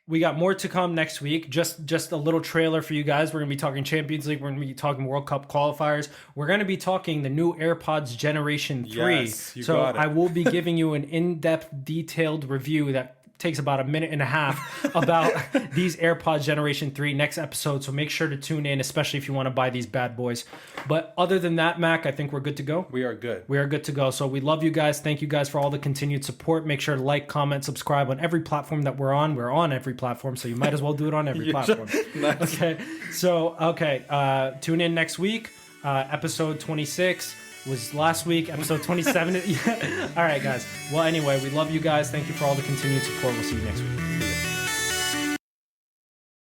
We got more to come next week. Just a little trailer for you guys. We're going to be talking Champions League. We're going to be talking World Cup qualifiers. We're going to be talking the new AirPods Generation 3. Yes, you so got it. I will be giving you an in-depth, detailed review that takes about a minute and a half about these AirPods Generation 3 next episode. So make sure to tune in, especially if you want to buy these bad boys. But other than that, Mac, I think we're good to go. We are good. We are good to go. So we love you guys. Thank you guys for all the continued support. Make sure to like, comment, subscribe on every platform that we're on. We're on every platform, so you might as well do it on every platform. Nice. Okay. So, tune in next week. Episode 26 was last week. Episode 27. All right, guys. Well, anyway, we love you guys. Thank you for all the continued support. We'll see you next week.